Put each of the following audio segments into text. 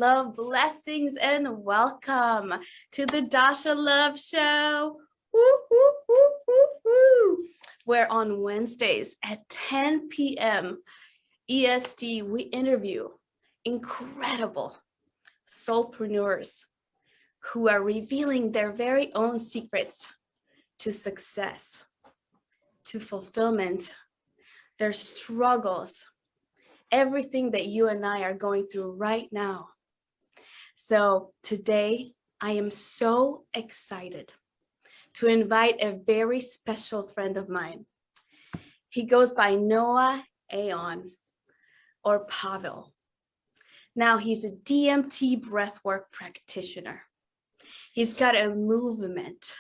love, blessings, and welcome to the Dasha Love Show. Woo, woo, woo, woo, woo. Where on Wednesdays at 10 p.m. EST, we interview incredible soulpreneurs who are revealing their very own secrets to success, to fulfillment, their struggles, everything that you and I are going through right now. So today, I am so excited to invite a very special friend of mine. He goes by Noah Aon or Pavel. Now he's a DMT breathwork practitioner. He's got a movement.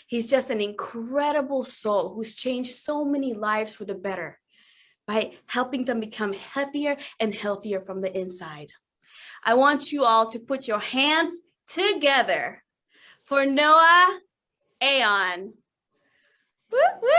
He's just an incredible soul who's changed so many lives for the better by helping them become happier and healthier from the inside. I want you all to put your hands together for Noah Aon. Woo, woo.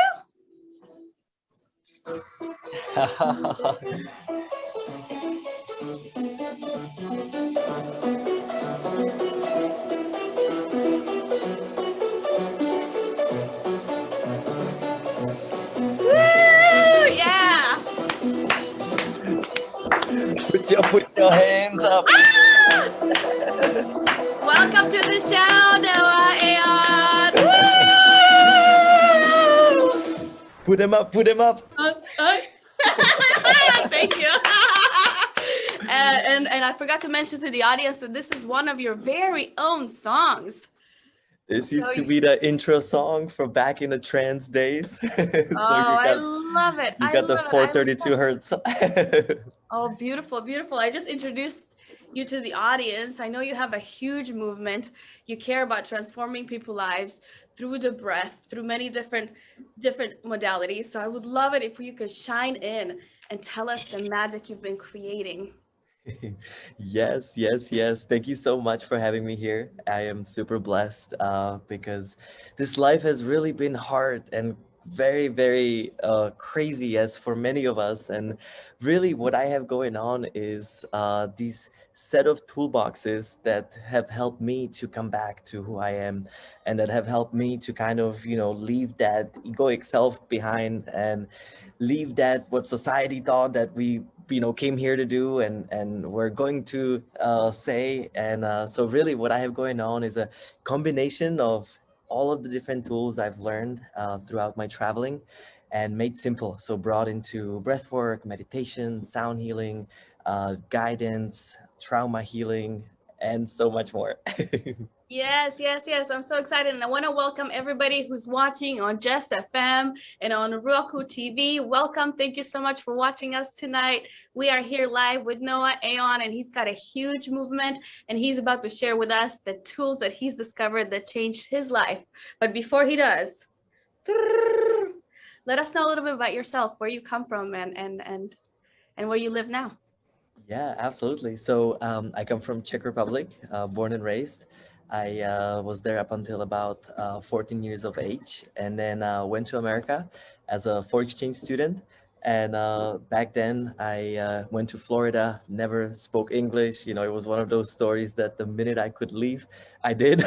Yeah. Put your hands up. Welcome to the show, Noah Aon. Put him up. Thank you. And I forgot to mention to the audience that this is one of your very own songs. This used to be the intro song from back in the trance days. I love it. You got the 432 hertz. Oh, beautiful, beautiful. I just introduced you to the audience. I know you have a huge movement. You care about transforming people's lives through the breath, through many different modalities. So I would love it if you could shine in and tell us the magic you've been creating. Yes. Thank you so much for having me here. I am super blessed because this life has really been hard and very, very crazy as for many of us. And really what I have going on is these set of toolboxes that have helped me to come back to who I am and that have helped me to kind of, leave that egoic self behind and leave that what society thought that we came here to do and we're going to say. And so really what I have going on is a combination of all of the different tools I've learned throughout my traveling and made simple. So brought into breathwork, meditation, sound healing, guidance, trauma healing, and so much more. Yes. I'm so excited. And I want to welcome everybody who's watching on Just FM and on Roku TV. Welcome. Thank you so much for watching us tonight. We are here live with Noah Aon, and he's got a huge movement, and he's about to share with us the tools that he's discovered that changed his life. But before he does, let us know a little bit about yourself, where you come from and where you live now. Yeah, absolutely. So I come from Czech Republic, born and raised. I was there up until about 14 years of age, and then went to America as a foreign exchange student. And back then I went to Florida, never spoke English. It was one of those stories that the minute I could leave, I did.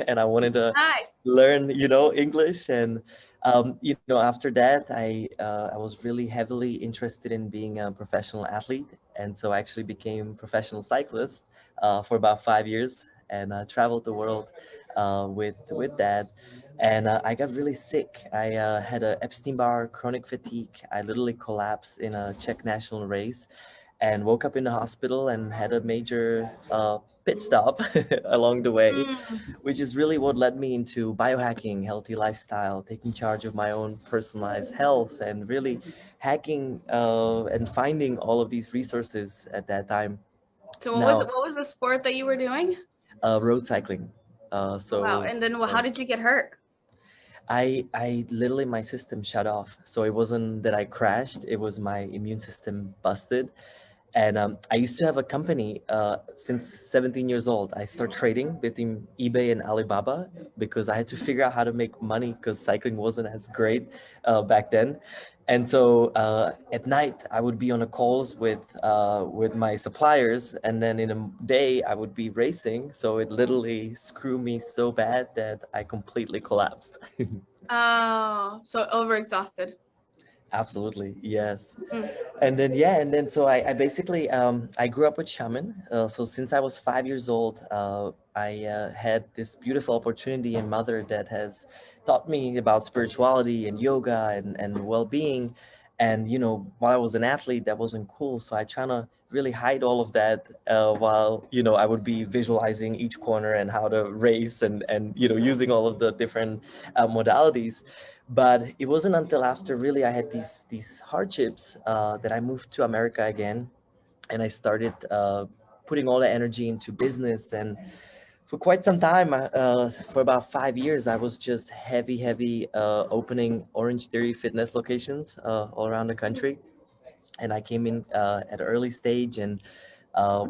And I wanted to learn, English. And, after that, I was really heavily interested in being a professional athlete. And so I actually became a professional cyclist for about 5 years and traveled the world with that. And I got really sick. I had a Epstein-Barr chronic fatigue. I literally collapsed in a Czech national race and woke up in the hospital and had a major pit stop along the way, which is really what led me into biohacking, healthy lifestyle, taking charge of my own personalized health, and really hacking and finding all of these resources at that time. So what was the sport that you were doing? Road cycling. Wow. And then how did you get hurt? I literally, my system shut off. So it wasn't that I crashed, it was my immune system busted. And I used to have a company since 17 years old. I started trading between eBay and Alibaba because I had to figure out how to make money because cycling wasn't as great back then. And so at night I would be on a calls with my suppliers, and then in a day I would be racing. So it literally screwed me so bad that I completely collapsed. Oh, so overexhausted. Absolutely, yes. Mm. And then yeah, and then so I basically I grew up with shaman. So since I was 5 years old, I had this beautiful opportunity and mother that has taught me about spirituality and yoga and well-being. And while I was an athlete, that wasn't cool. So I trying to really hide all of that while I would be visualizing each corner and how to race and using all of the different modalities. But it wasn't until after really I had these hardships that I moved to America again, and I started putting all the energy into business. And for quite some time, for about 5 years, I was just heavy opening Orange Theory fitness locations all around the country. And I came in at an early stage, and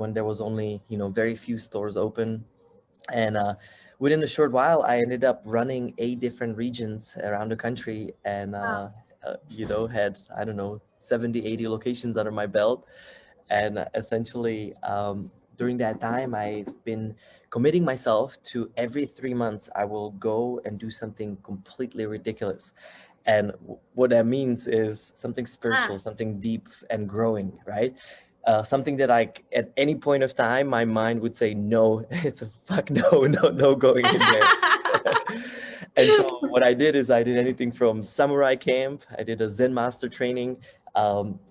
when there was only very few stores open. And within a short while, I ended up running 8 different regions around the country, and Wow. had, I don't know, 70, 80 locations under my belt. And essentially, during that time, I've been committing myself to every 3 months, I will go and do something completely ridiculous. And what that means is something Ah. spiritual, something deep and growing, right? Something that at any point of time, my mind would say, no, it's a fuck no, no, no going in there. And so what I did is I did anything from samurai camp, I did a Zen master training.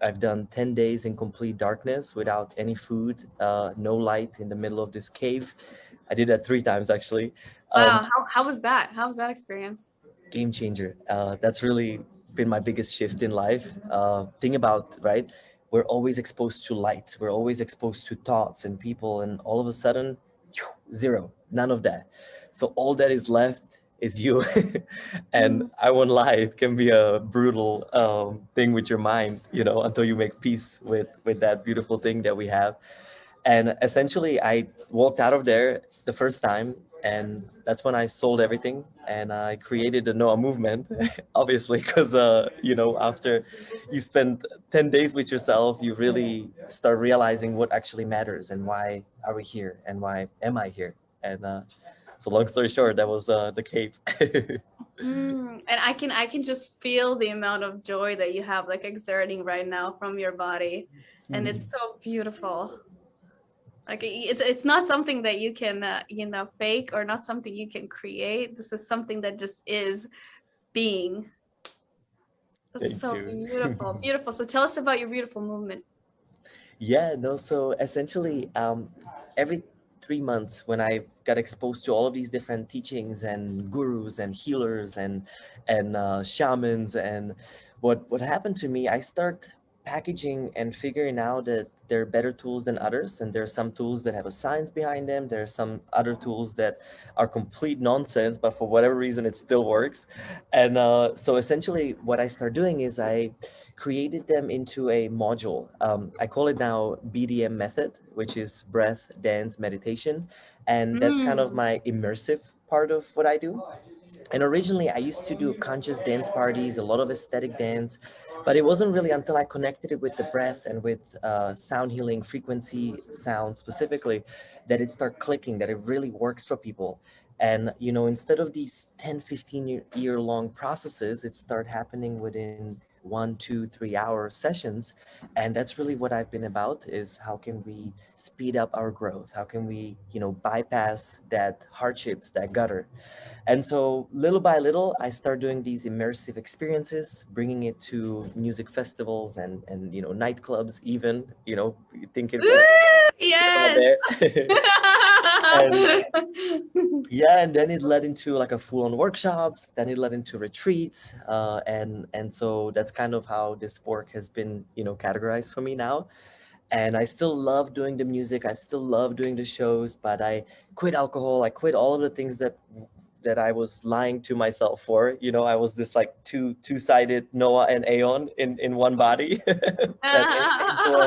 I've done 10 days in complete darkness without any food, no light in the middle of this cave. I did that 3 times actually. Wow, how was that? How was that experience? Game changer. That's really been my biggest shift in life. Think about, right? We're always exposed to lights. We're always exposed to thoughts and people, and all of a sudden, zero, none of that. So all that is left is you. And Mm. I won't lie, it can be a brutal thing with your mind, until you make peace with that beautiful thing that we have. And essentially, I walked out of there the first time, and that's when I sold everything and I created the Noah movement, obviously, because after you spend 10 days with yourself, you really start realizing what actually matters and why are we here and why am I here. And so, long story short, that was the cave. And I can just feel the amount of joy that you have like exerting right now from your body, and it's so beautiful. Like it's not something that you can fake, or not something you can create. This is something that just is being. That's Thank so you. beautiful, beautiful. So tell us about your beautiful movement. Yeah, no, so essentially, every 3 months when I got exposed to all of these different teachings and gurus and healers and shamans, and what happened to me, I start packaging and figuring out that there are better tools than others, and there are some tools that have a science behind them. There are some other tools that are complete nonsense, but for whatever reason it still works. And so essentially what I start doing is I created them into a module. I call it now BDM method, which is breath, dance, meditation. And that's kind of Mm. my immersive part of what I do. And originally, I used to do conscious dance parties, a lot of aesthetic dance, but it wasn't really until I connected it with the breath and with sound healing, frequency sound specifically, that it started clicking, that it really works for people. And, instead of these 10, 15 year long processes, it started happening within 1, 2, 3 hour sessions. And that's really what I've been about, is how can we speed up our growth? How can we, bypass that hardships, that gutter? And so little by little, I started doing these immersive experiences, bringing it to music festivals and nightclubs even, thinking, Woo! we're all Yes. there. And yeah, and then it led into like a full-on workshops, then it led into retreats, and so that's kind of how this work has been, categorized for me now. And I still love doing the music, I still love doing the shows, but I quit alcohol, I quit all of the things that I was lying to myself for. I was this like two-sided Noah and Aeon in one body. That angel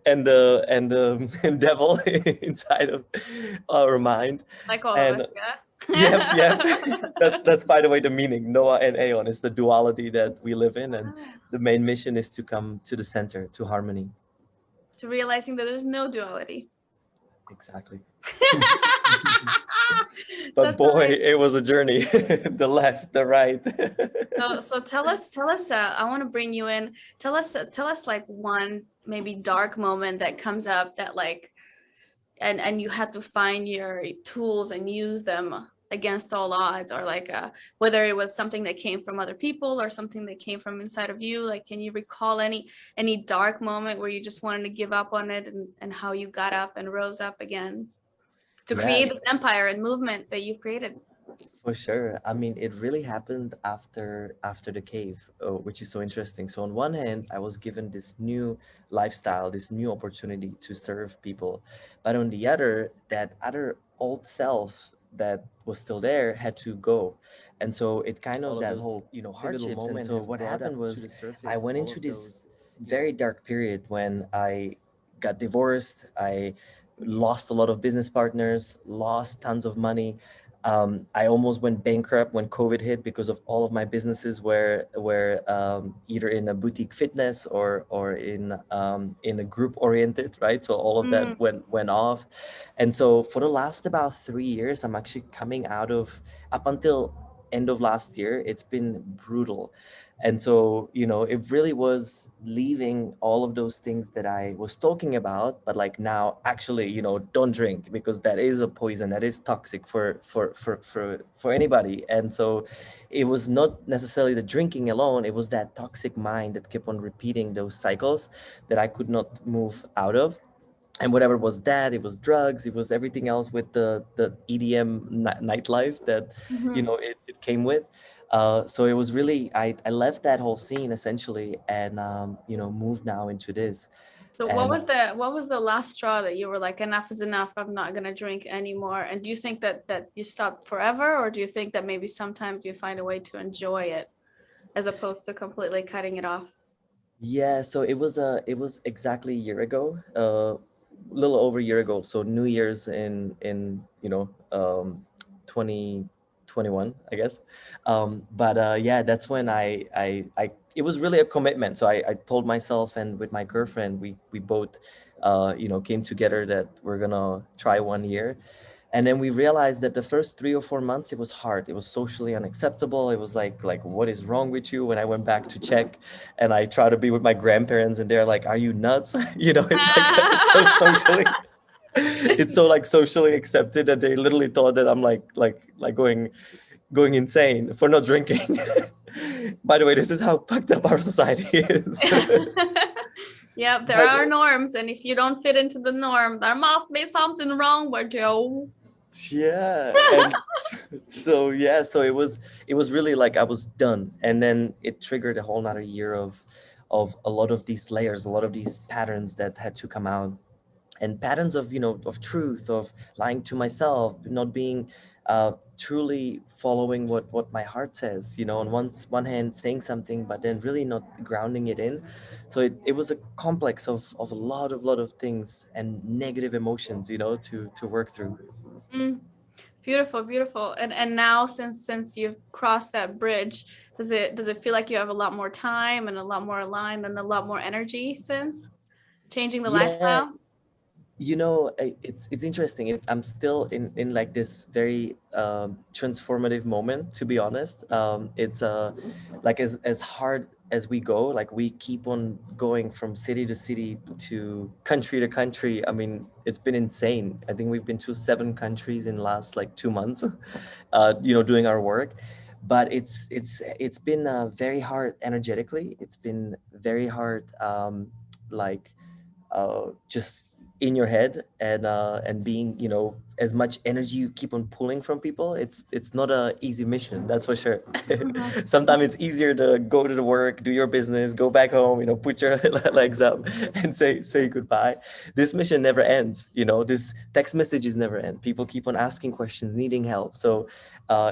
and the devil inside of our mind. Like all of And us, yeah. Yep, yep. That's by the way the meaning. Noah and Aeon is the duality that we live in, and Wow. the main mission is to come to the center, to harmony. To realizing that there's no duality. Exactly. But That's boy, amazing. it was a journey. The left, the right. So tell us, I want to bring you in. Tell us like one maybe dark moment that comes up that like, and you had to find your tools and use them against all odds, or like whether it was something that came from other people or something that came from inside of you. Like, can you recall any dark moment where you just wanted to give up on it, and how you got up and rose up again to Yeah, create this empire and movement that you've created? for sure. I mean, it really happened after the cave, which is so interesting. So on one hand, I was given this new lifestyle, this new opportunity to serve people, but on the other, that other old self that was still there had to go, and so it kind of All of that those whole pivotal hardships. And moment so have what brought happened up to was, the I surface went all into of this those, very dark period when I got divorced. I lost a lot of business partners, lost tons of money. I almost went bankrupt when COVID hit because of all of my businesses were either in a boutique fitness or in a group oriented, right? So all of Mm. that went off, and so for the last about 3 years, I'm actually coming out of, up until end of last year, it's been brutal. And so, it really was leaving all of those things that I was talking about, but like now actually, don't drink, because that is a poison, that is toxic for anybody. And so it was not necessarily the drinking alone, it was that toxic mind that kept on repeating those cycles that I could not move out of. And whatever was that, it was drugs, it was everything else with the EDM nightlife that Mhm. it came with. So it was really, I left that whole scene essentially, and moved now into this. So And what was the last straw that you were like, enough is enough, I'm not gonna drink anymore? And do you think that you stopped forever, or do you think that maybe sometimes you find a way to enjoy it as opposed to completely cutting it off? yeah, so it was exactly a year ago, little over a year ago. So New Year's in 2021, I guess. But yeah, that's when I it was really a commitment. So I told myself, and with my girlfriend, we both came together that we're gonna try 1 year. And then we realized that the first 3 or 4 months, it was hard, it was socially unacceptable, it was like what is wrong with you? When I went back to Czech and I try to be with my grandparents, and they're like, are you nuts? It's like it's so socially it's so like socially accepted that they literally thought that I'm like going insane for not drinking. By the way, this is how fucked up our society is. Yep, there But are norms, and if you don't fit into the norm, there must be something wrong with you. yeah, and so yeah, so it was really like I was done, and then it triggered a whole nother year of a lot of these layers, a lot of these patterns that had to come out, and patterns of of truth, of lying to myself, not being truly following what my heart says, on one hand saying something but then really not grounding it in. So it was a complex of a lot of things and negative emotions, to work through. Mm, beautiful, beautiful. And now, since you've crossed that bridge, does it feel like you have a lot more time and a lot more aligned and a lot more energy since changing the Yeah, lifestyle? it's interesting. I'm still in like this very transformative moment, to be honest. It's like as hard as we go, like we keep on going from city to city, to country. I mean, it's been insane. I think we've been to 7 countries in the last like 2 months, doing our work. But it's been very hard energetically. It's been very hard, like just in your head, and being, as much energy you keep on pulling from people, it's not a easy mission, that's for sure. Mhm. Sometimes it's easier to go to the work, do your business, go back home, put your legs up and say goodbye. This mission never ends, this text messages never end, people keep on asking questions, needing help. So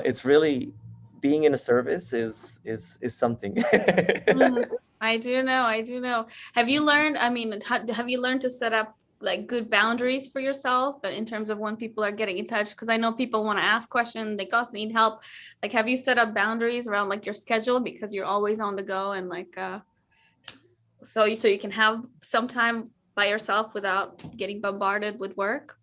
it's really, being in a service is something. Mm, I do know. Have you learned, I mean, have you learned to set up like good boundaries for yourself in terms of when people are getting in touch? Because I know people want to ask questions, they also need help. Like, have you set up boundaries around like your schedule, because you're always on the go, and like so you can have some time by yourself without getting bombarded with work?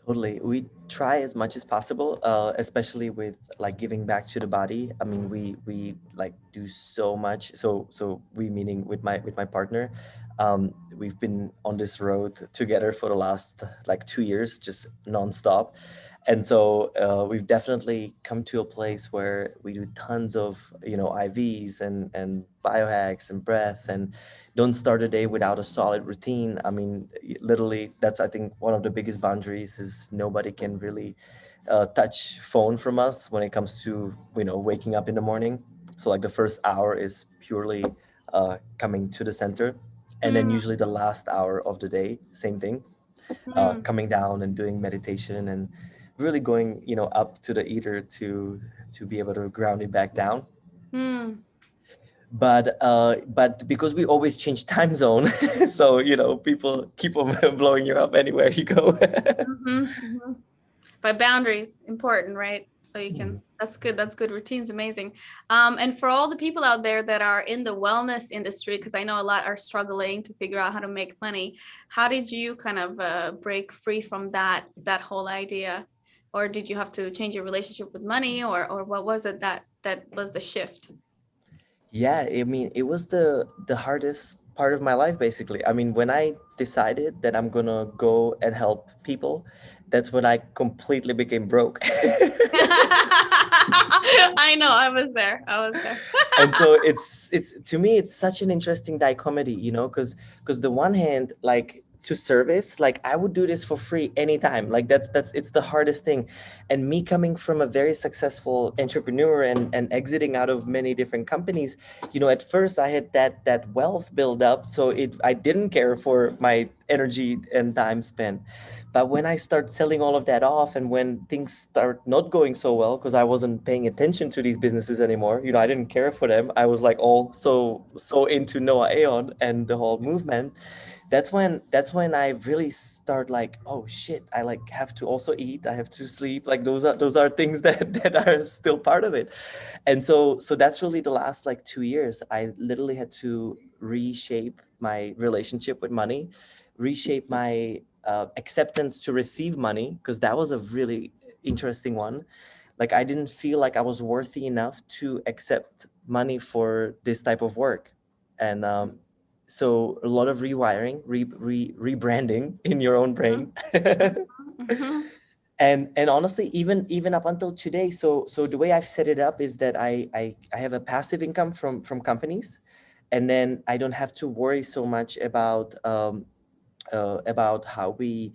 Totally. We try as much as possible, especially with like giving back to the body. I mean, we like do so much. So we, meaning with my partner, we've been on this road together for the last like 2 years, just nonstop. And so we've definitely come to a place where we do tons of, you know, IVs and biohacks and breath, and don't start a day without a solid routine. I mean, literally, that's, I think, one of the biggest boundaries is nobody can really touch phone from us when it comes to, you know, waking up in the morning. So like the first hour is purely coming to the center, and then Hmm. usually the last hour of the day, same thing, Hmm. coming down and doing meditation and really going, you know, up to the ether to be able to ground it back down. Hmm. But because we always change time zone, so you know, people keep on blowing you up anywhere you go. Hmm. But boundaries important, right? So you can, Mhm. that's good, that's good. Routine's amazing. And for all the people out there that are in the wellness industry, because I know a lot are struggling to figure out how to make money, how did you kind of break free from that whole idea? Or did you have to change your relationship with money, or what was it that was the shift? Yeah, I mean, it was the hardest part of my life, basically. I mean, when I decided that I'm gonna go and help people, that's when I completely became broke. I know, I was there. And so it's to me it's such an interesting dichotomy, you know, because the one hand, like, to service, like I would do this for free anytime, like that's it's the hardest thing. And me coming from a very successful entrepreneur and exiting out of many different companies, you know, at first I had that wealth build up, so it I didn't care for my energy and time spent. But when I start selling all of that off, and when things start not going so well because I wasn't paying attention to these businesses anymore, you know, I didn't care for them. I was like all so into Noah Aeon and the whole movement. That's when I really start like, oh shit, I like have to also eat, I have to sleep. Like those are things that are still part of it. And so that's really the last like 2 years. I literally had to reshape my relationship with money, reshape my acceptance to receive money, because that was a really interesting one. Like I didn't feel like I was worthy enough to accept money for this type of work. And so a lot of rewiring, rebranding in your own brain. Mhm. And honestly, even up until today, so the way I've set it up is that I have a passive income from companies, and then I don't have to worry so much about how we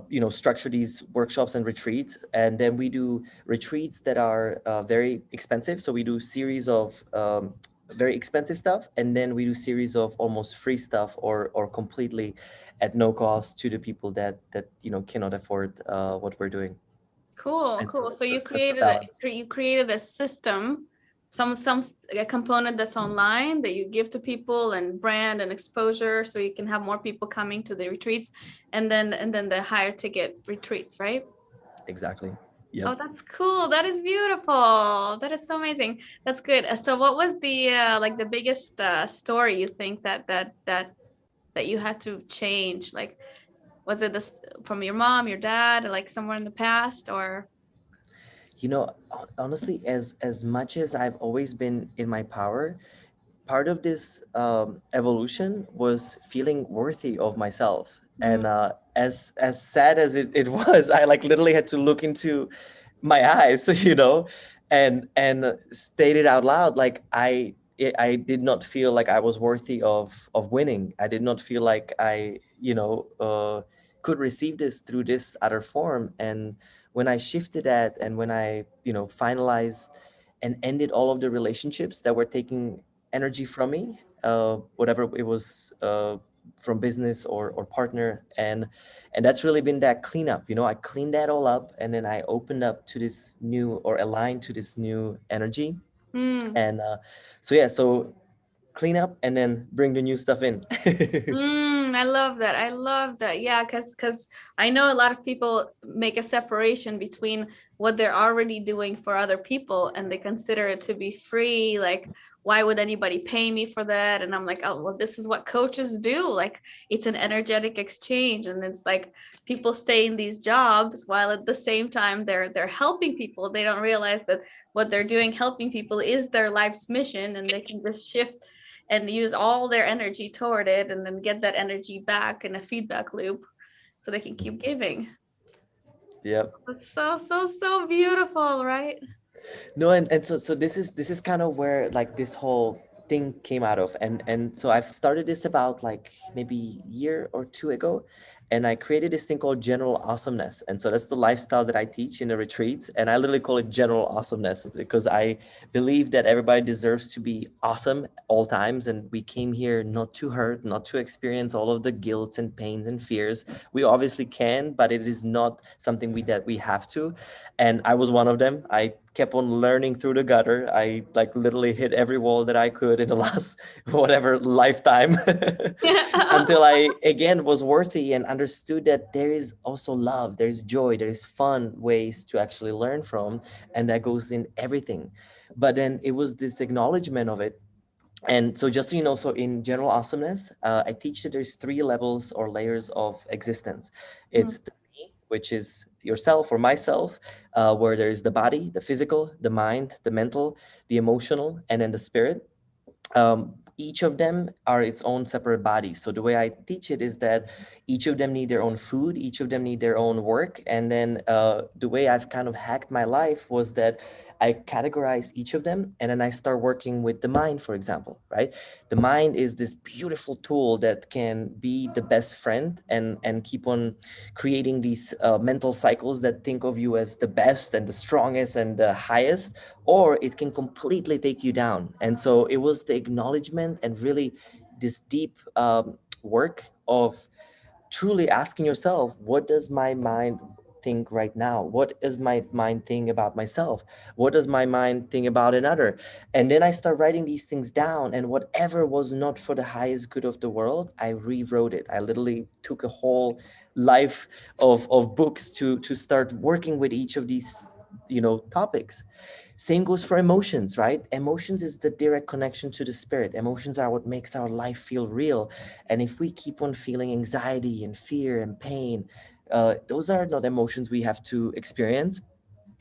you know, structure these workshops and retreats. And then we do retreats that are very expensive, so we do series of very expensive stuff, and then we do series of almost free stuff, or completely at no cost to the people that you know, cannot afford what we're doing. Cool, And so cool. So that's the balance. you created a system, a component that's online that you give to people, and brand and exposure, so you can have more people coming to the retreats, and then the higher ticket retreats, right? Exactly. Yep. Oh, that's cool. That is beautiful. That is so amazing. That's good. So what was the like the biggest story you think that you had to change? Like, was it this from your mom, your dad, like somewhere in the past, or? You know, honestly, as much as I've always been in my power, part of this evolution was feeling worthy of myself. Mm, And as sad as it was, I like literally had to look into my eyes, you know, and state it out loud. Like I did not feel like I was worthy of winning. I did not feel like I, you know, could receive this through this other form. And when I shifted that, and when I, you know, finalized and ended all of the relationships that were taking energy from me, whatever it was, from business or partner. And that's really been that cleanup. You know, I cleaned that all up, and then I opened up to this new, or aligned to this new energy. mm, And so yeah, so clean up and then bring the new stuff in. I love that. I love that. Yeah, because I know a lot of people make a separation between what they're already doing for other people and they consider it to be free. Like, why would anybody pay me for that? And I'm like, oh, well, this is what coaches do. Like, it's an energetic exchange. And it's like people stay in these jobs while at the same time they're helping people. They don't realize that what they're doing, helping people, is their life's mission, and they can just shift and use all their energy toward it and then get that energy back in a feedback loop so they can keep giving. Yep. It's so beautiful, right? No, and so this is kind of where like this whole thing came out of, and so I've started this about like maybe year or two ago, and I created this thing called general awesomeness. And so that's the lifestyle that I teach in the retreats, and I literally call it general awesomeness because I believe that everybody deserves to be awesome all times, and we came here not to hurt, not to experience all of the guilt and pains and fears. We obviously can, but it is not something that we have to. And I was one of them. I kept on learning through the gutter. I like literally hit every wall that I could in the last whatever lifetime until I again was worthy and understood that there is also love, there's joy, there's fun ways to actually learn from, and that goes in everything. But then it was this acknowledgement of it. And so just so you know, so in general awesomeness, I teach that there's three levels or layers of existence. It's the me, which is yourself or myself, where there's the body, the physical, the mind, the mental, the emotional, and then the spirit. Each of them are its own separate bodies. So the way I teach it is that each of them need their own food, each of them need their own work. And then the way I've kind of hacked my life was that I categorize each of them, and then I start working with the mind, for example, right? The mind is this beautiful tool that can be the best friend and keep on creating these mental cycles that think of you as the best and the strongest and the highest, or it can completely take you down. And so it was the acknowledgement and really this deep work of truly asking yourself, what does my mind think right now? What does my mind think about myself? What does my mind think about another? And then I start writing these things down, and whatever was not for the highest good of the world, I rewrote it. I literally took a whole life of books to start working with each of these topics. Same goes for emotions, right? Emotions is the direct connection to the spirit. Emotions are what makes our life feel real. And if we keep on feeling anxiety and fear and pain, those are not emotions we have to experience.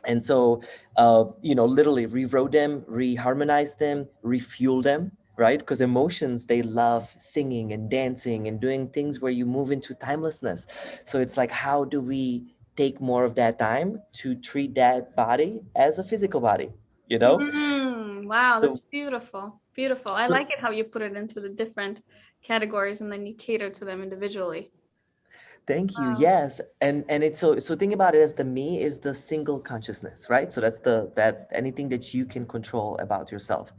And so literally rewrote them, reharmonized them, refuel them, right? Because emotions, they love singing and dancing and doing things where you move into timelessness. So it's like, how do we take more of that time to treat that body as a physical body, you know? Wow, that's So beautiful. Beautiful. I so like it how you put it into the different categories and then you cater to them individually. Thank you. Wow. Yes. And it's so think about it as the me is the single consciousness, right? So that's that anything that you can control about yourself.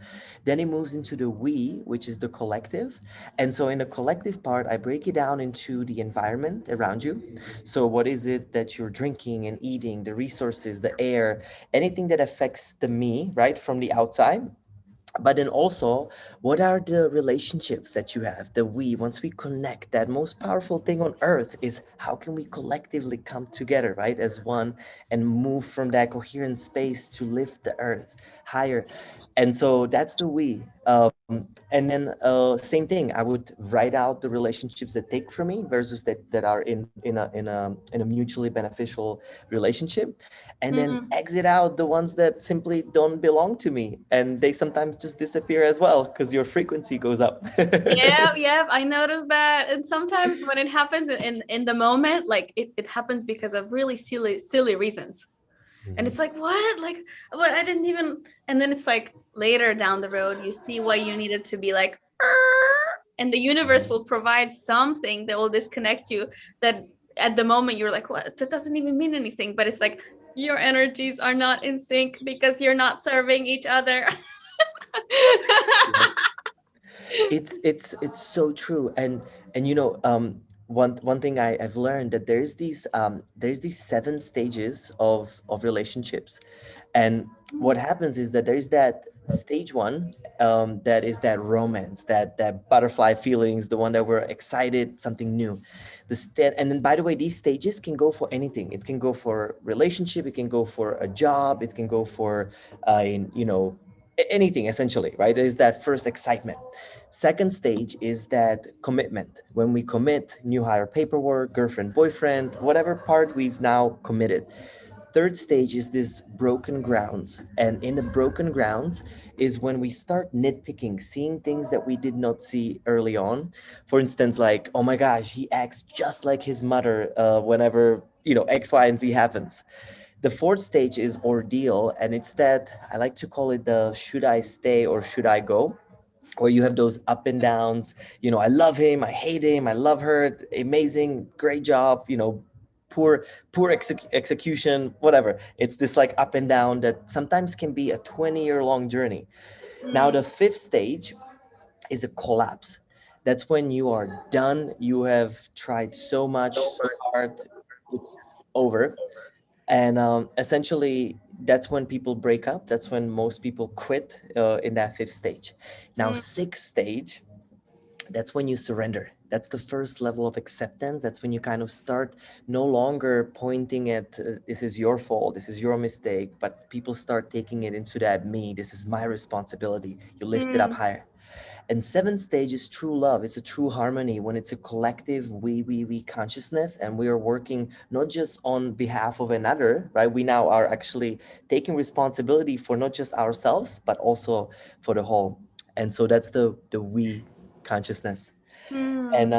Then it moves into the we, which is the collective. And so in the collective part, I break it down into the environment around you. So what is it that you're drinking and eating, the resources, the air, anything that affects the me, right, from the outside. But then also, what are the relationships that you have, that we, once we connect, that most powerful thing on earth is how can we collectively come together, right, as one, and move from that coherent space to lift the earth higher. And so that's the we. And then same thing, I would write out the relationships that take from me versus that are in a mutually beneficial relationship, and then Mm. exit out the ones that simply don't belong to me, and they sometimes just disappear as well because your frequency goes up. Yeah, yeah, I noticed that. And sometimes when it happens in the moment, like it happens because of really silly reasons. And it's like, what? Like, what? I didn't even. And then it's like later down the road, you see why you needed to be like, and the universe will provide something that will disconnect you. That at the moment you're like, what? That doesn't even mean anything. But it's like your energies are not in sync because you're not serving each other. It's so true. And one thing I've learned that there's these 7 stages of relationships. And what happens is that there's that stage one, that is that romance, that butterfly feelings, the one that we're excited, something new. And then, by the way, these stages can go for anything. It can go for relationship, it can go for a job, it can go for, anything essentially, right? There's that first excitement. Second stage is that commitment. When we commit, new hire paperwork, girlfriend, boyfriend, whatever part we've now committed. Third stage is this broken grounds. And in the broken grounds is when we start nitpicking, seeing things that we did not see early on. For instance, like, oh my gosh, he acts just like his mother whenever, X, Y, and Z happens. The fourth stage is ordeal. And it's that, I like to call it the should I stay or should I go? Where you have those up and downs. I love him, I hate him, I love her, amazing, great job, poor execution, whatever. It's this like up and down that sometimes can be a 20-year long journey. Now the fifth stage is a collapse. That's when you are done, you have tried so much, so hard, it's just over. And essentially, that's when people break up. That's when most people quit in that fifth stage. Now, sixth stage, that's when you surrender. That's the first level of acceptance. That's when you kind of start no longer pointing at this is your fault, this is your mistake, but people start taking it into that me, this is my responsibility. You lift it up higher. And seventh stage is true love. It's a true harmony when it's a collective we consciousness, and we are working not just on behalf of another, right? We now are actually taking responsibility for not just ourselves, but also for the whole. And so that's the we consciousness. And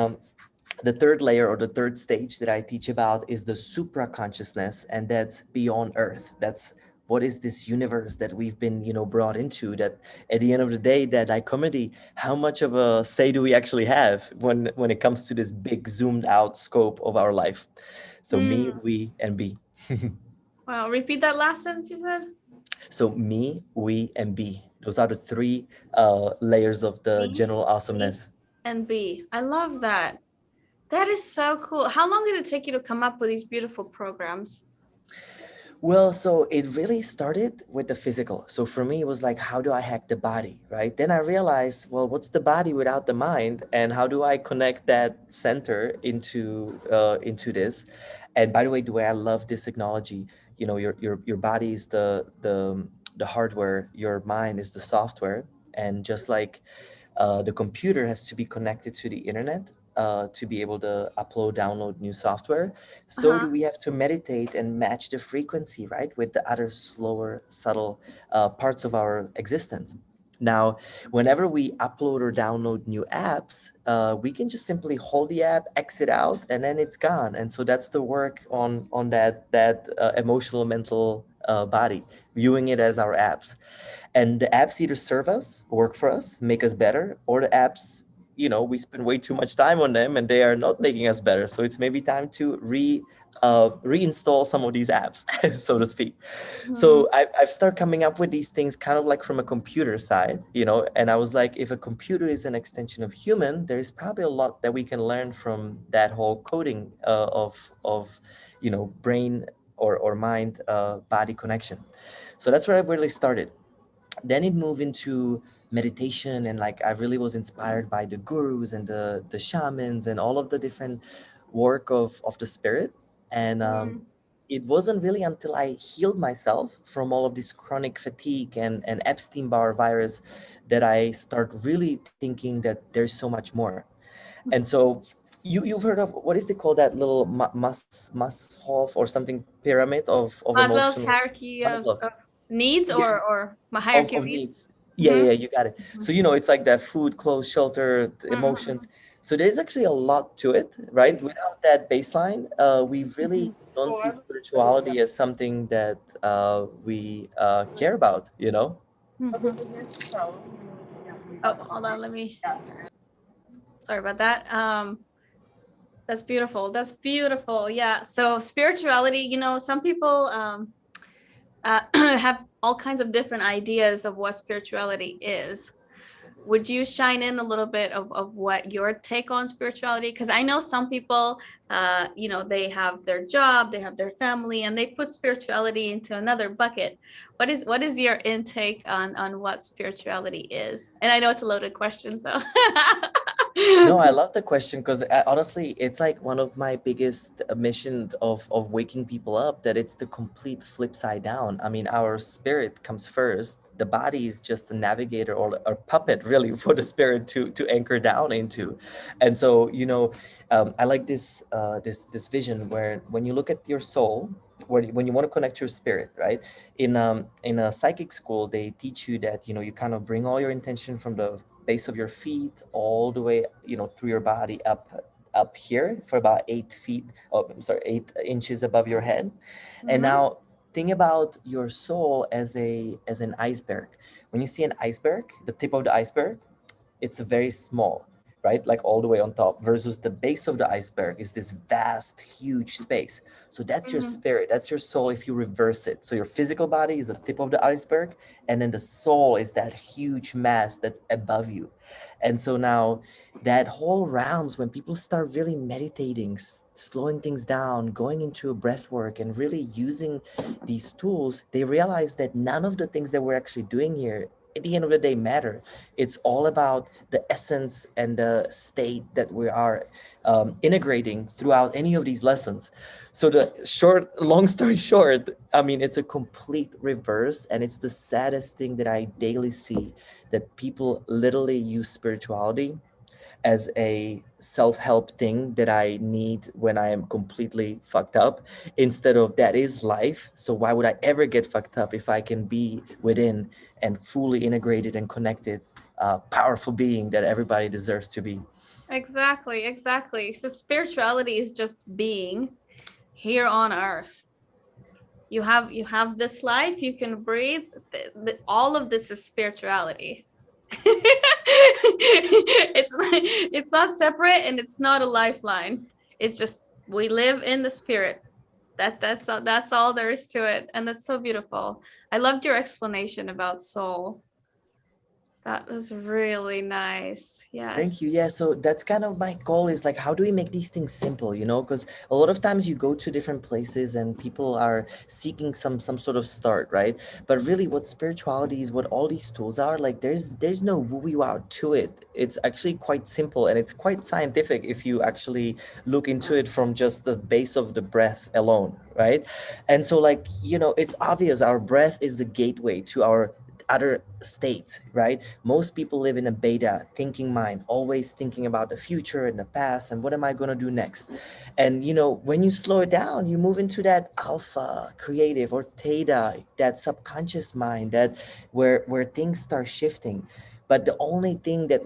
the third layer or the third stage that I teach about is the supra consciousness, and that's beyond Earth. That's what is this universe that we've been, brought into. That at the end of the day, that dichotomy, how much of a say do we actually have when it comes to this big zoomed out scope of our life? So me, we, and be. Wow, repeat that last sentence you said. So me, we, and be. Those are the 3 layers of the Me, general we, awesomeness. and be. I love that. That is so cool. How long did it take you to come up with these beautiful programs? Well, so it really started with the physical. So for me, it was like, how do I hack the body, right? Then I realized, well, what's the body without the mind, and how do I connect that center into this? And by the way, the way I love this technology, your body is the hardware, your mind is the software, and just like the computer has to be connected to the internet to be able to upload, download new software. So do we have to meditate and match the frequency, right, with the other slower, subtle parts of our existence. Now, whenever we upload or download new apps, we can just simply hold the app, exit out, and then it's gone. And so that's the work on that emotional, mental body, viewing it as our apps. And the apps either serve us, work for us, make us better, or the apps, we spend way too much time on them and they are not making us better. So it's maybe time to reinstall some of these apps, so to speak. So I've started coming up with these things kind of like from a computer side, and I was like, if a computer is an extension of human, there is probably a lot that we can learn from that whole coding of brain or mind body connection. So that's where I really started. Then it moved into meditation, and like I really was inspired by the gurus and the shamans and all of the different work of the spirit. And it wasn't really until I healed myself from all of this chronic fatigue and Epstein-Barr virus that I start really thinking that there's so much more. And so you've heard of, what is it called, that little Maslow or something, pyramid of Maslow's emotional, hierarchy Maslow, of needs, yeah, or my hierarchy of of needs. needs. Yeah, yeah, you got it. So it's like that food, clothes, shelter, Mhm. emotions. So there's actually a lot to it, right? Without that baseline, we really don't see spirituality as something that we care about. Oh, hold on, let me. Sorry about that. That's beautiful. That's beautiful. Yeah. So spirituality, some people have all kinds of different ideas of what spirituality is. would you shine in a little bit of what your take on spirituality? Because I know some people, they have their job, they have their family, and they put spirituality into another bucket. What is your intake on what spirituality is? And I know it's a loaded question, so. No, I love the question because honestly, it's like one of my biggest missions of waking people up, that it's the complete flip side down. I mean, our spirit comes first. The body is just a navigator or a puppet, really, for the spirit to anchor down into. And so, I like this vision where when you look at your soul, when you want to connect your spirit, right? In a psychic school, they teach you that you kind of bring all your intention from the base of your feet all the way through your body up here for about 8 feet, oh I'm sorry, 8 inches above your head. And Mhm. now think about your soul as an iceberg. When you see an iceberg, the tip of the iceberg, it's very small, right? Like all the way on top, versus the base of the iceberg is this vast, huge space. So that's your Mhm. spirit, that's your soul if you reverse it. So your physical body is the tip of the iceberg, and then the soul is that huge mass that's above you. And so now that whole rounds, when people start really meditating, slowing things down, going into a breath work and really using these tools, they realize that none of the things that we're actually doing here at the end of the day matter. It's all about the essence and the state that we are integrating throughout any of these lessons. So long story short, I mean, it's a complete reverse, and it's the saddest thing that I daily see, that people literally use spirituality as a self-help thing that I need when I am completely fucked up, instead of that is life. So why would I ever get fucked up if I can be within and fully integrated and connected, powerful being that everybody deserves to be? Exactly, exactly. So spirituality is just being here on earth. You have this life, you can breathe. All of this is spirituality. It's not separate, and it's not a lifeline. It's just we live in the spirit. That's all there is to it, and that's so beautiful. I loved your explanation about soul. That was really nice. Yes. Thank you. Yeah, so that's kind of my goal, is like, how do we make these things simple, Because a lot of times you go to different places and people are seeking some sort of start, right? But really what spirituality is, what all these tools are, like there's no woo wow to it. It's actually quite simple, and it's quite scientific if you actually look into it from just the base of the breath alone, right? And so, like, it's obvious our breath is the gateway to our other states, right? Most people live in a beta thinking mind, always thinking about the future and the past and what am I going to do next. And when you slow it down, you move into that alpha creative or theta, that subconscious mind, that where things start shifting. But the only thing that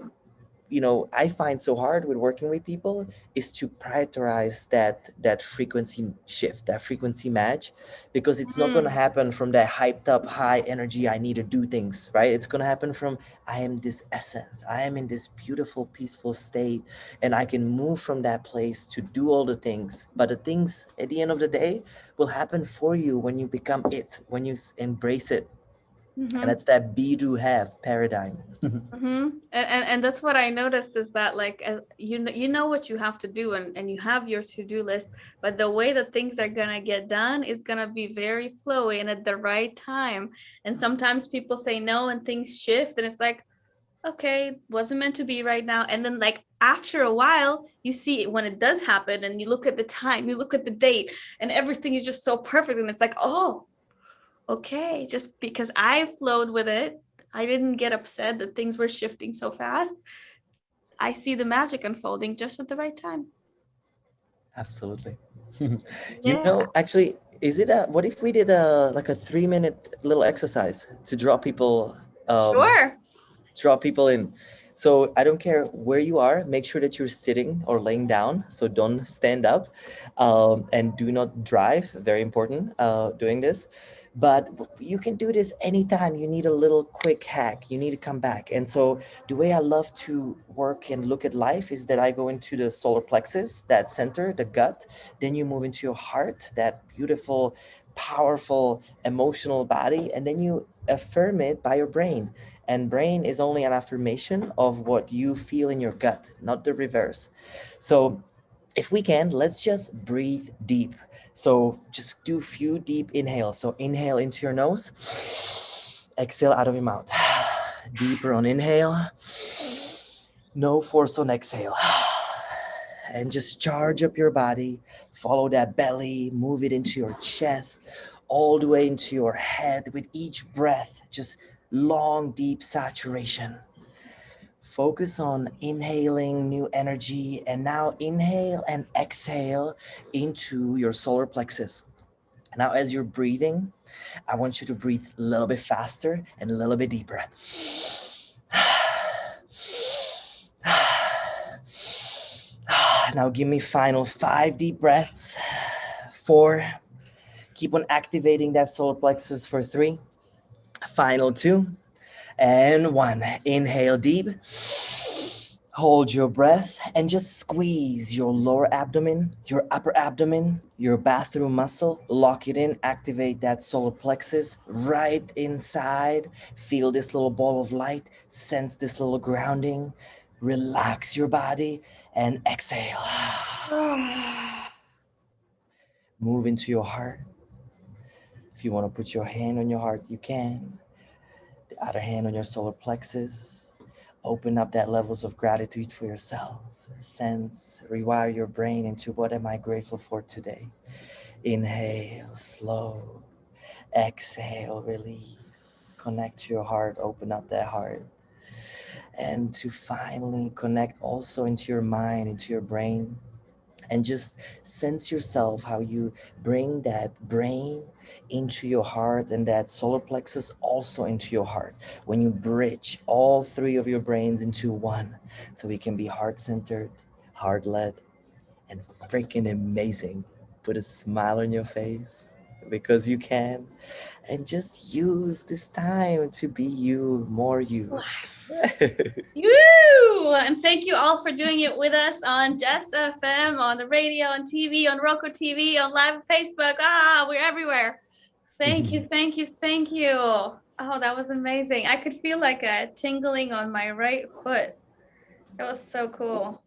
I find so hard with working with people is to prioritize that frequency shift, that frequency match, because it's not going to Mm. happen from that hyped up high energy I need to do things, right? It's going to happen from, I am this essence, I am in this beautiful peaceful state, and I can move from that place to do all the things. But the things at the end of the day will happen for you when you become it, when you embrace it. And Mm-hmm. that's that be do have paradigm. Mm-hmm. And that's what I noticed, is that like you know what you have to do, and you have your to-do list, but the way that things are gonna get done is gonna be very flowy and at the right time. And sometimes people say no and things shift, and it's like, okay, wasn't meant to be right now. And then like after a while, you see it when it does happen, and you look at the time, you look at the date, and everything is just so perfect, and it's like, oh, okay, just because I flowed with it, I didn't get upset that things were shifting so fast. I see the magic unfolding just at the right time. Absolutely. Yeah. Actually, what if we did a 3-minute little exercise to um, Sure. draw people in. So I don't care where you are, make sure that you're sitting or laying down. So don't stand up, and do not drive. Very important doing this. But you can do this anytime you need a little quick hack. You need to come back. And so the way I love to work and look at life is that I go into the solar plexus, that center, the gut. Then you move into your heart, that beautiful, powerful, emotional body. And then you affirm it by your brain. And brain is only an affirmation of what you feel in your gut, not the reverse. So if we can, let's just breathe deep. So just do few deep inhales. So inhale into your nose, exhale out of your mouth. Deeper on inhale, no force on exhale. And just charge up your body, follow that belly, move it into your chest, all the way into your head with each breath, just long, deep saturation. Focus on inhaling new energy, and now inhale and exhale into your solar plexus. Now, as you're breathing, I want you to breathe a little bit faster and a little bit deeper. Now, give me final 5 deep breaths. 4. Keep on activating that solar plexus for 3. Final 2. And 1. Inhale deep. Hold your breath and just squeeze your lower abdomen, your upper abdomen, your bathroom muscle. Lock it in, activate that solar plexus right inside. Feel this little ball of light, sense this little grounding. Relax your body and exhale. Move into your heart. If you want to put your hand on your heart, you can. The other hand on your solar plexus. Open up that levels of gratitude for yourself. Sense, rewire your brain into what am I grateful for today. Inhale, slow. Exhale, release. Connect to your heart, open up that heart. And to finally connect also into your mind, into your brain. And just sense yourself how you bring that brain into your heart and that solar plexus also into your heart when you bridge all 3 of your brains into one, so we can be heart-centered, heart-led, and freaking amazing. Put a smile on your face because you can, and just use this time to be you, more you. Woo! And thank you all for doing it with us on Just FM, on the radio, on TV, on Roku TV, on live Facebook. We're everywhere. Thank you, thank you, thank you. Oh, that was amazing. I could feel like a tingling on my right foot. That was so cool.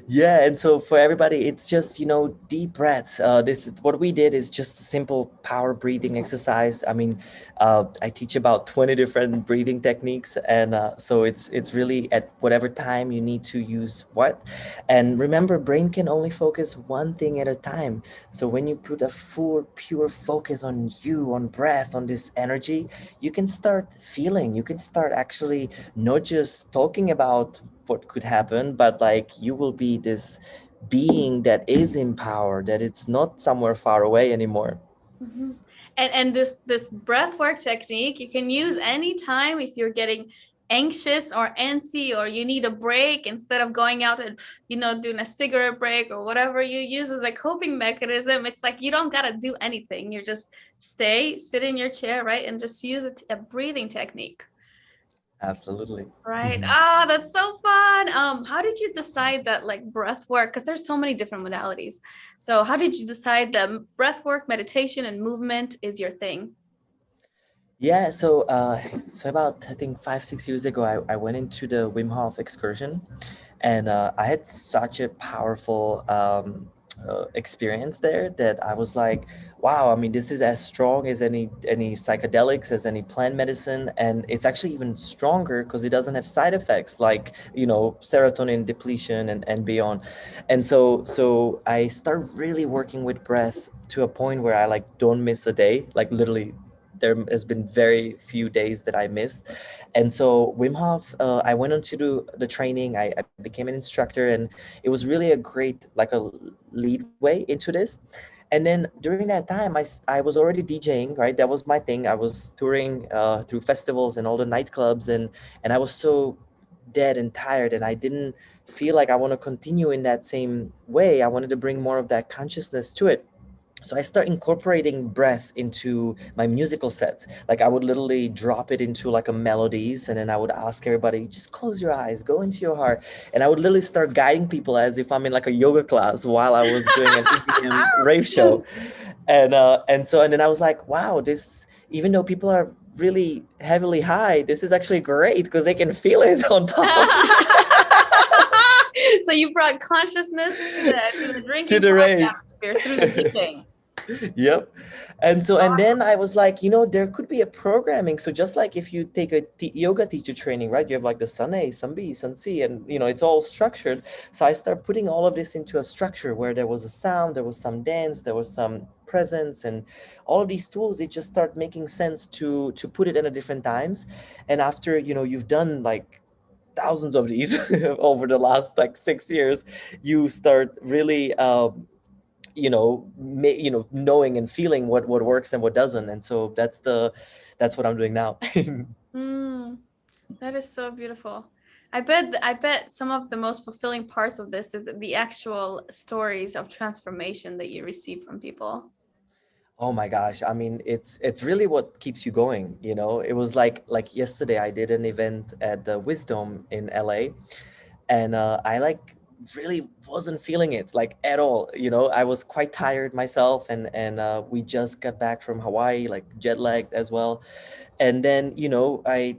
Yeah, and so for everybody, it's just, deep breaths. This is what we did is just a simple power breathing exercise. I mean, I teach about 20 different breathing techniques, and so it's really at whatever time you need to use what. And remember, brain can only focus one thing at a time. So when you put a full pure focus on you, on breath, on this energy, you can start feeling. You can start actually not just talking about what could happen, but like you will be this being that is empowered, that it's not somewhere far away anymore. Mm-hmm. And this breath work technique you can use anytime if you're getting anxious or antsy, or you need a break instead of going out and doing a cigarette break or whatever you use as a coping mechanism. It's like you don't got to do anything. You just sit in your chair, right, and just use a breathing technique. Absolutely. Right. That's so fun. How did you decide that like breath work? Because there's so many different modalities. So how did you decide that breath work, meditation, and movement is your thing? Yeah, so about I think 5-6 years ago, I went into the Wim Hof excursion, and I had such a powerful experience there that I was like, wow, I mean, this is as strong as any psychedelics, as any plant medicine, and it's actually even stronger because it doesn't have side effects like serotonin depletion and beyond. And so I started really working with breath to a point where I like don't miss a day, like literally there has been very few days that I missed. And so Wim Hof, I went on to do the training. I became an instructor, and it was really a great, like a leadway into this. And then during that time, I was already DJing, right? That was my thing. I was touring through festivals and all the nightclubs, and I was so dead and tired, and I didn't feel like I want to continue in that same way. I wanted to bring more of that consciousness to it. So I start incorporating breath into my musical sets. Like I would literally drop it into like a melodies, and then I would ask everybody, just close your eyes, go into your heart. And I would literally start guiding people as if I'm in like a yoga class while I was doing an EDM rave show. And then I was like, wow, this, even though people are really heavily high, this is actually great because they can feel it on top. So you brought consciousness to the To drinking the party race. atmosphere through the DJing. Yep. And then I was like, there could be a programming. So just like if you take a yoga teacher training, right? You have like the sun A, sun B, sun C, and it's all structured. So I started putting all of this into a structure where there was a sound, there was some dance, there was some presence, and all of these tools, it just start making sense to put it in at different times. And after, you've done like thousands of these over the last like 6 years, you start really knowing and feeling what works and what doesn't. And so that's what I'm doing now. Mm, that is so beautiful. I bet some of the most fulfilling parts of this is the actual stories of transformation that you receive from people. Oh my gosh, I mean, it's really what keeps you going. It was like yesterday I did an event at the Wisdom in LA, and I like really wasn't feeling it like at all. I was quite tired myself, and we just got back from Hawaii, like jet lagged as well. And then I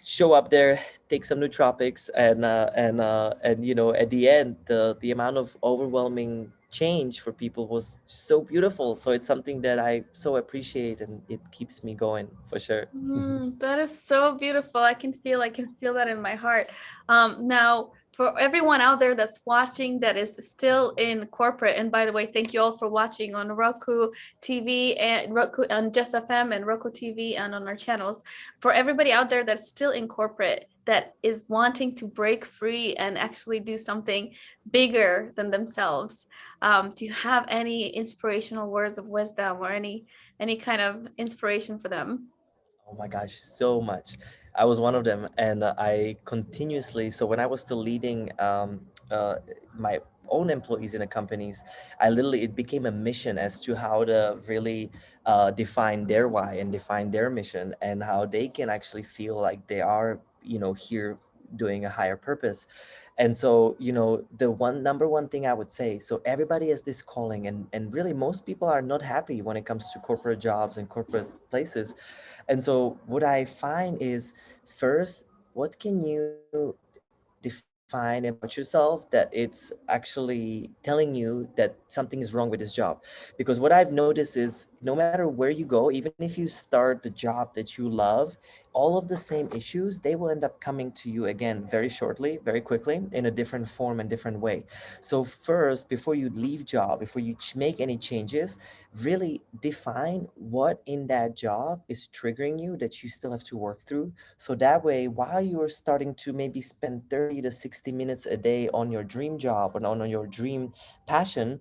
show up there, take some nootropics, and at the end, the amount of overwhelming change for people was so beautiful. So it's something that I so appreciate, and it keeps me going for sure. That is so beautiful. I can feel that in my heart. Now for everyone out there that's watching that is still in corporate, and by the way, thank you all for watching on Roku TV and Roku on Just FM and Roku TV and on our channels. For everybody out there that's still in corporate that is wanting to break free and actually do something bigger than themselves, do you have any inspirational words of wisdom or any kind of inspiration for them? Oh my gosh, so much. I was one of them, and I continuously. So when I was still leading my own employees in the companies, I literally it became a mission as to how to really define their why and define their mission, and how they can actually feel like they are, here doing a higher purpose. And so, the number one thing I would say, so everybody has this calling, and really most people are not happy when it comes to corporate jobs and corporate places. And so what I find is, first, what can you define about yourself that it's actually telling you that something is wrong with this job? Because what I've noticed is, no matter where you go, even if you start the job that you love, all of the same issues, they will end up coming to you again very shortly, very quickly, in a different form and different way. So first, before you leave job, before you make any changes, really define what in that job is triggering you that you still have to work through. So that way, while you're starting to maybe spend 30 to 60 minutes a day on your dream job and on your dream passion,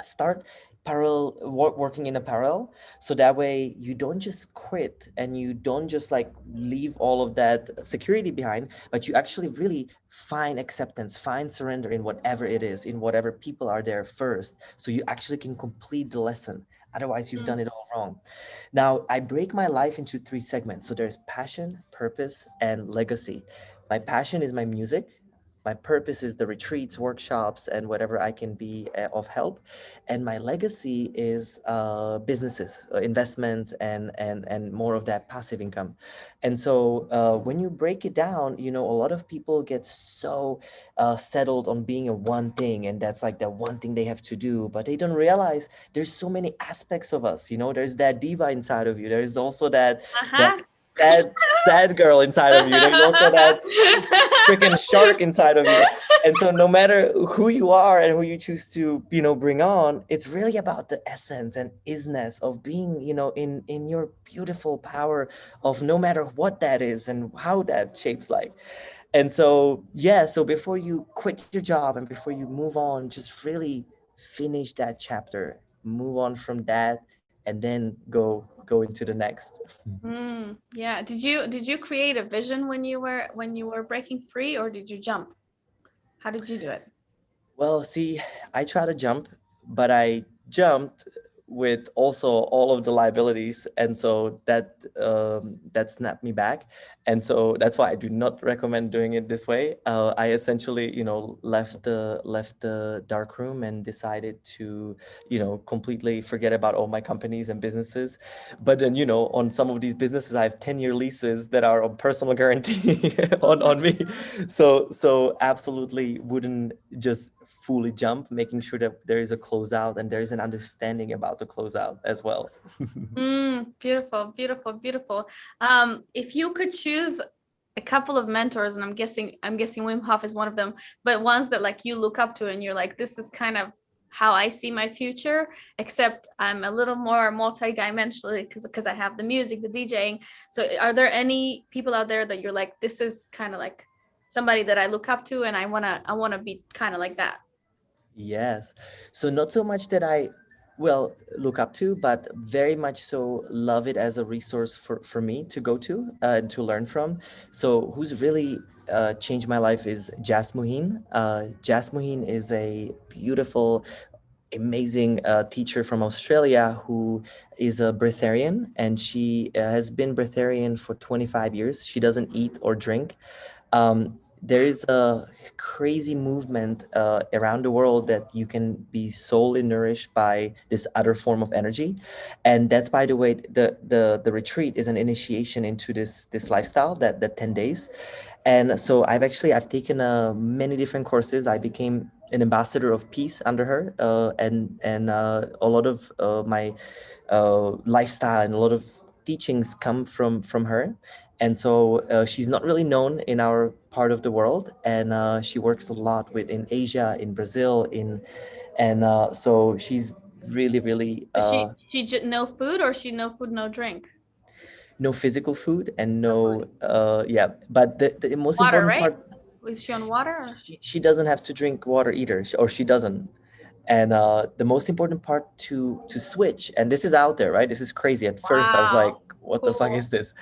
start working in a parallel. So that way you don't just quit, and you don't just like leave all of that security behind, but you actually really find acceptance, find surrender in whatever it is, in whatever people are there first, so you actually can complete the lesson. Otherwise, you've done it all wrong. Now, I break my life into three segments. So there's passion, purpose, and legacy. My passion is my music. My purpose is the retreats, workshops, and whatever I can be of help. And my legacy is businesses, investments, and more of that passive income. And so when you break it down, a lot of people get so settled on being a one thing, and that's like the one thing they have to do. But they don't realize there's so many aspects of us. There's that diva inside of you. There's also that Uh-huh. sad girl inside of you. There's also that freaking shark inside of you. And so no matter who you are and who you choose to, bring on, it's really about the essence and isness of being, in your beautiful power of no matter what that is and how that shapes like. And so, yeah, so before you quit your job and before you move on, just really finish that chapter, move on from that, and then go into the next. Yeah. Did you create a vision when you were breaking free, or did you jump? How did you do it? Well, see, I try to jump, but I jumped with also all of the liabilities, and so that snapped me back. And so that's why I do not recommend doing it this way. I essentially, left the dark room and decided to, completely forget about all my companies and businesses. But then, on some of these businesses, I have 10-year leases that are on personal guarantee on me. So absolutely wouldn't just fully jump, making sure that there is a closeout and there is an understanding about the closeout as well. Beautiful, beautiful, beautiful. If you could choose a couple of mentors, and I'm guessing Wim Hof is one of them, but ones that like you look up to and you're like, this is kind of how I see my future, except I'm a little more multi-dimensionally because I have the music, the DJing. So are there any people out there that you're like, this is kind of like somebody that I look up to and I wanna be kind of like that? Yes. So not so much that I, well, look up to, but very much so love it as a resource for me to go to and to learn from. So who's really changed my life is Jas Muhin. Jas Muhin is a beautiful, amazing teacher from Australia who is a breatharian, and she has been breatharian for 25 years. She doesn't eat or drink. There is a crazy movement around the world that you can be solely nourished by this other form of energy, and that's, by the way, the retreat is an initiation into this lifestyle, that 10 days. And so I've taken many different courses. I became an ambassador of peace under her, and a lot of my lifestyle and a lot of teachings come from her. And so she's not really known in our part of the world, and she works a lot with in Asia, in Brazil, so she's really, really So she just no food, or she no food, no drink? no physical food and No no food. yeah. But the most Water, important right? part, Is she on water? Or? she doesn't have to drink water either, or she doesn't. And the most important part to switch, and this is out there, right? This is crazy. At first I was like, Wow. what the fuck Cool. is this?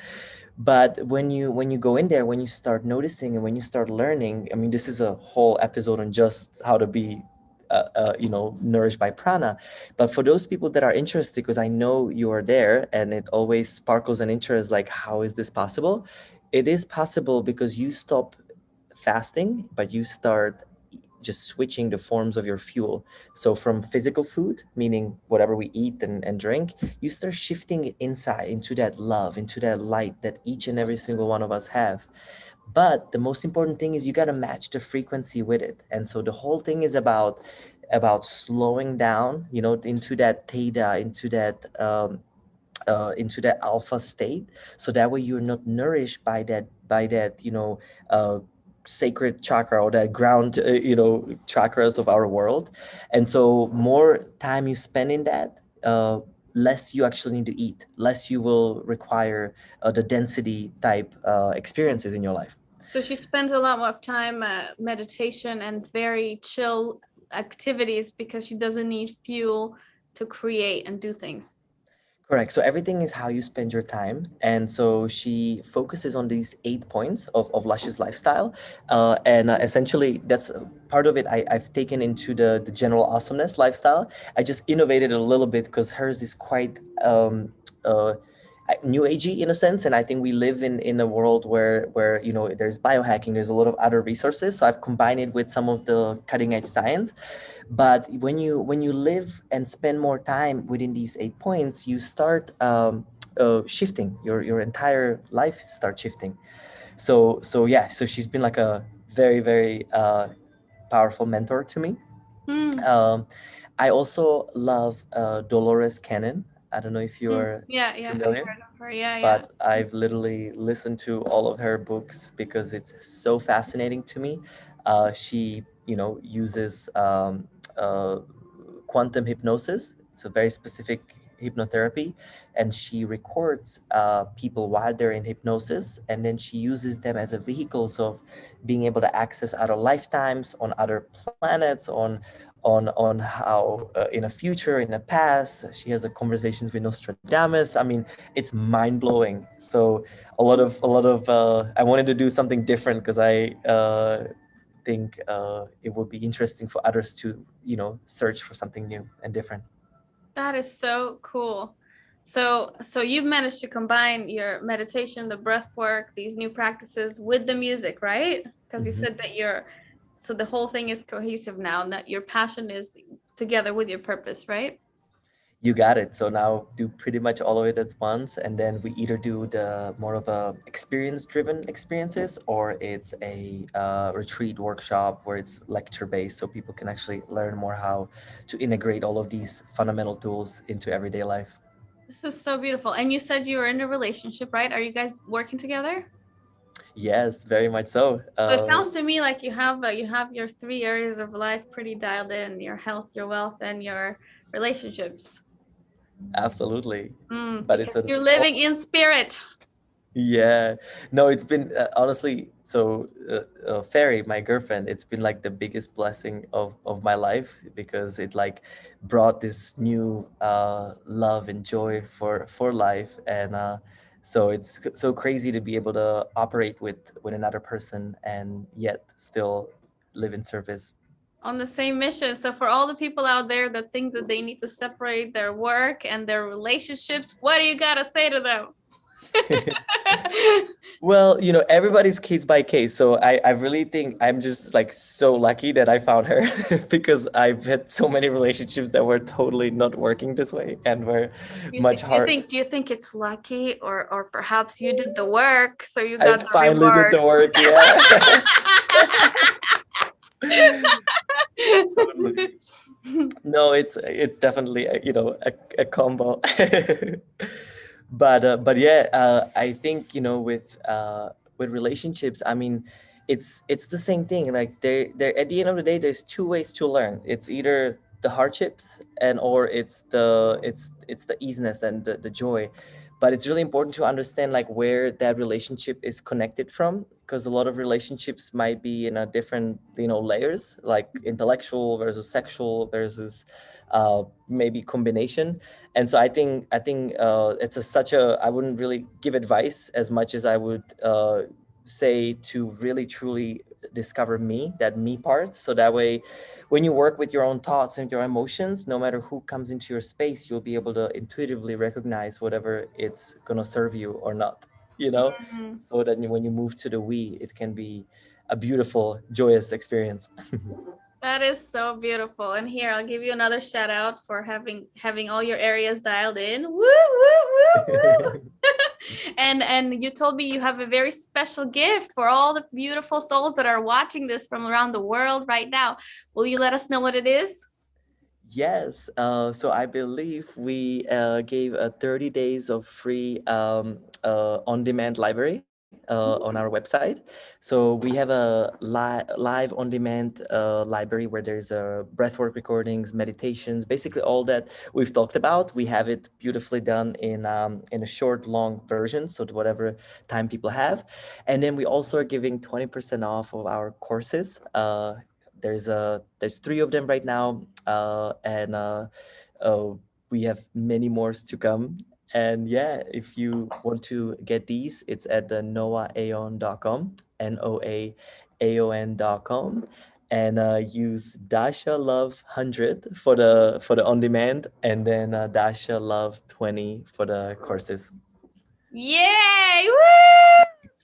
But when you go in there, when you start noticing and when you start learning, I mean, this is a whole episode on just how to be nourished by prana. But for those people that are interested, because I know you are there and it always sparkles an interest, like, how is this possible? It is possible because you stop fasting, but you start just switching the forms of your fuel. So from physical food, meaning whatever we eat and drink, you start shifting it inside into that love, into that light that each and every single one of us have. But the most important thing is you got to match the frequency with it. And so the whole thing is about slowing down, into that theta, into that alpha state, so that way you're not nourished by that uh, sacred chakra, or that ground chakras of our world. And so more time you spend in that, less you actually need to eat, less you will require the density type experiences in your life. So she spends a lot more time meditation and very chill activities because she doesn't need fuel to create and do things. Correct. So everything is how you spend your time. And so she focuses on these 8 points of Lush's lifestyle. And essentially, that's part of it I've taken into the general awesomeness lifestyle. I just innovated a little bit because hers is quite new agey in a sense. And I think we live in a world where there's biohacking, there's a lot of other resources. So I've combined it with some of the cutting edge science. But when you live and spend more time within these 8 points, you start shifting your entire life starts shifting. So yeah, so she's been like a very, very powerful mentor to me. Hmm. um, I also love Dolores Cannon. I don't know if Hmm. you're Yeah, yeah, I've familiar, heard of her. Yeah, yeah. but I've literally listened to all of her books because it's so fascinating to me. She, uses quantum hypnosis. It's a very specific hypnotherapy, and she records people while they're in hypnosis, and then she uses them as a vehicles of being able to access other lifetimes on other planets, on how in a future, in the past. She has a conversations with Nostradamus. I mean, it's mind blowing. So a lot of I wanted to do something different because I think it would be interesting for others to search for something new and different. That is so cool. So you've managed to combine your meditation, the breath work, these new practices with the music, right? Because you Mhm. said that so the whole thing is cohesive now, and that your passion is together with your purpose, right? You got it. So now do pretty much all of it at once, and then we either do the more of a experience-driven experiences, or it's a retreat workshop where it's lecture-based, so people can actually learn more how to integrate all of these fundamental tools into everyday life. This is so beautiful. And you said you were in a relationship, right? Are you guys working together? Yes, very much so. So it sounds to me like you have your three areas of life pretty dialed in: your health, your wealth, and your relationships. Absolutely. But it's Because an you're living in spirit. Yeah, no, it's been honestly, so Fairy, my girlfriend, it's been like the biggest blessing of my life because it like brought this new love and joy for life, and so it's so crazy to be able to operate with another person and yet still live in service. On the same mission. So for all the people out there that think that they need to separate their work and their relationships, what do you got to say to them? Well, everybody's case by case. So I really think I'm just like so lucky that I found her because I've had so many relationships that were totally not working this way and were much hard. Do you think it's lucky, or perhaps you did the work so you I got the finally did reward? the work. Yeah. Totally. No, it's definitely a combo. But yeah, I think with relationships, I mean, it's the same thing. Like they're at the end of the day, there's two ways to learn. It's either the hardships and or it's the easiness and the joy. But it's really important to understand like where that relationship is connected from, because a lot of relationships might be in a different layers, like intellectual versus sexual versus maybe combination. And so I think it's such a, I wouldn't really give advice as much as I would say to really truly discover that me part, so that way when you work with your own thoughts and your emotions, no matter who comes into your space, you'll be able to intuitively recognize whatever it's going to serve you or not, Mm. so that when you move to the we, it can be a beautiful joyous experience. That is so beautiful. And here, I'll give you another shout out for having all your areas dialed in. Woo, woo, woo, woo. And you told me you have a very special gift for all the beautiful souls that are watching this from around the world right now. Will you let us know what it is? Yes. So I believe we gave 30 days of free on-demand library on our website. So we have a live on-demand library where there's breathwork recordings, meditations, basically all that we've talked about. We have it beautifully done in a short, long version, so to whatever time people have. And then we also are giving 20% off of our courses. There's three of them right now, and uh, we have many more to come. And yeah, if you want to get these, it's at the noaaon.com, noaaon.com, and use Dasha Love 100 for the on demand, and then Dasha Love 20 for the courses. Yay! Woo!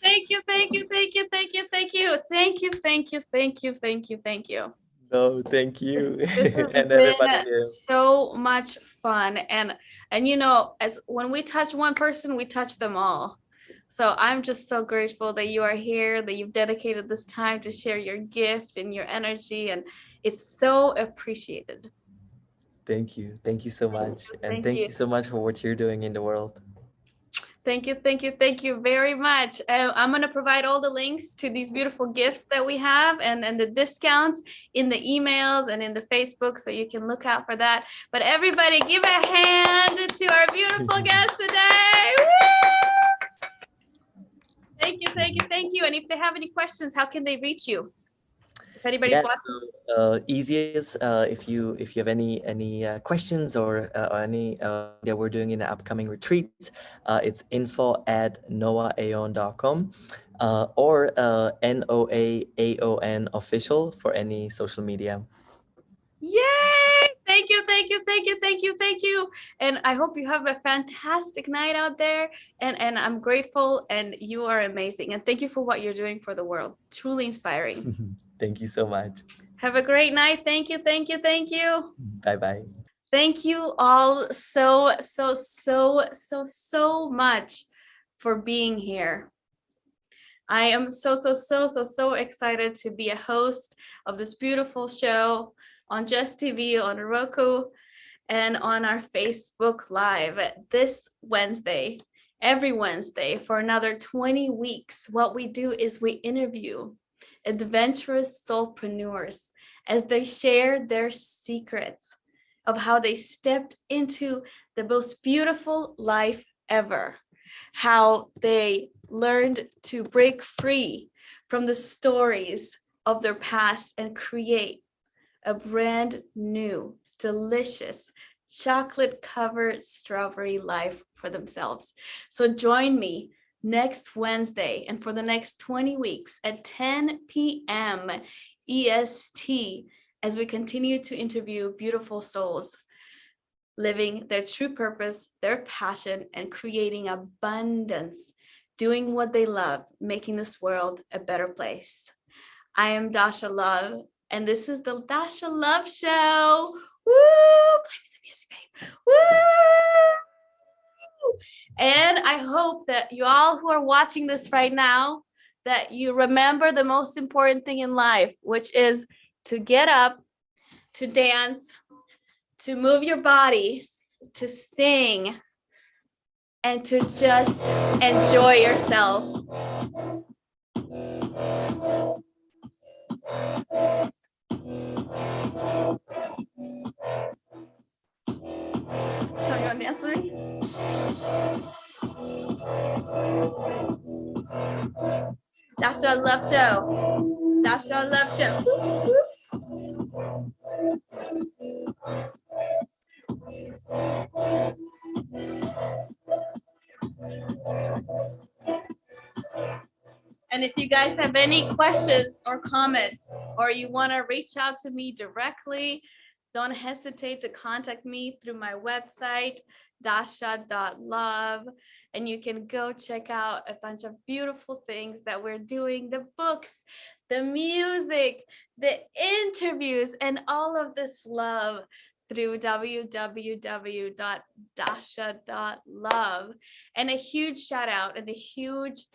Thank you, thank you, thank you, thank you, thank you, thank you, thank you, thank you, thank you, thank you. No, thank you, This has and been everybody here. so much fun. And as when we touch one person, we touch them all. So I'm just so grateful that you are here, that you've dedicated this time to share your gift and your energy, and it's so appreciated. Thank you so much, and Thank thank you. you so much for what you're doing in the world. Thank you, thank you, thank you very much. I'm going to provide all the links to these beautiful gifts that we have, and the discounts in the emails and in the Facebook, so you can look out for that. But everybody, give a hand to our beautiful guest today. Woo! Thank you, thank you, thank you. And if they have any questions, how can they reach you? If anybody's Yeah, watching. so easiest if you have any questions or any that we're doing in the upcoming retreats, it's info@noaaon.com or NOAAON official for any social media. Yay! Thank you, thank you, thank you, thank you, thank you. And I hope you have a fantastic night out there. And I'm grateful, and you are amazing. And thank you for what you're doing for the world. Truly inspiring. Thank you so much. Have a great night. Thank you, thank you, thank you. Bye-bye. Thank you all so much for being here. I am so excited to be a host of this beautiful show on Just TV, on Roku, and on our Facebook Live this Wednesday, every Wednesday for another 20 weeks. What we do is we interview adventurous soulpreneurs as they share their secrets of how they stepped into the most beautiful life ever, how they learned to break free from the stories of their past and create a brand new, delicious, chocolate-covered strawberry life for themselves. So join me next Wednesday and for the next 20 weeks at 10 p.m. EST as we continue to interview beautiful souls living their true purpose, their passion, and creating abundance, doing what they love, making this world a better place. I am Dasha Love, and this is the Dasha Love Show. Woo! Play some music, babe. Woo! And I hope that you all who are watching this right now, that you remember the most important thing in life, which is to get up, to dance, to move your body, to sing, and to just enjoy yourself. So you want to dance with me? Dasha Love Show. Dasha Love Show. And if you guys have any questions or comments, or you want to reach out to me directly, don't hesitate to contact me through my website, dasha.love. And you can go check out a bunch of beautiful things that we're doing, the books, the music, the interviews, and all of this love through www.dasha.love. And a huge shout out and a huge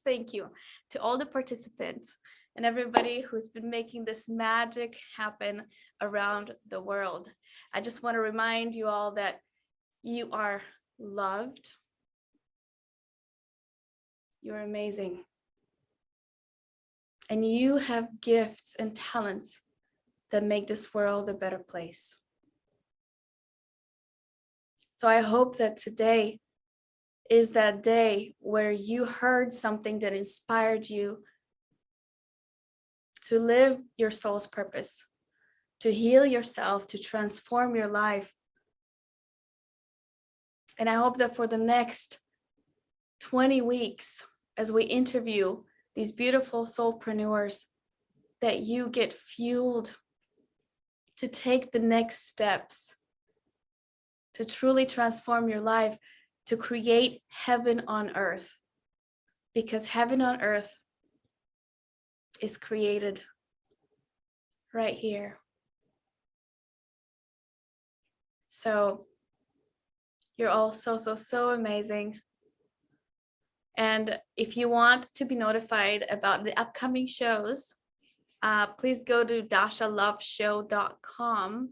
thank you to all the participants and everybody who's been making this magic happen around the world. I just want to remind you all that you are loved. You're amazing. And you have gifts and talents that make this world a better place. So I hope that today is that day where you heard something that inspired you to live your soul's purpose, to heal yourself, to transform your life. And I hope that for the next 20 weeks, as we interview these beautiful soulpreneurs, that you get fueled to take the next steps, to truly transform your life, to create heaven on earth, because heaven on earth is created right here. So you're all so amazing. And if you want to be notified about the upcoming shows, please go to dashaloveshow.com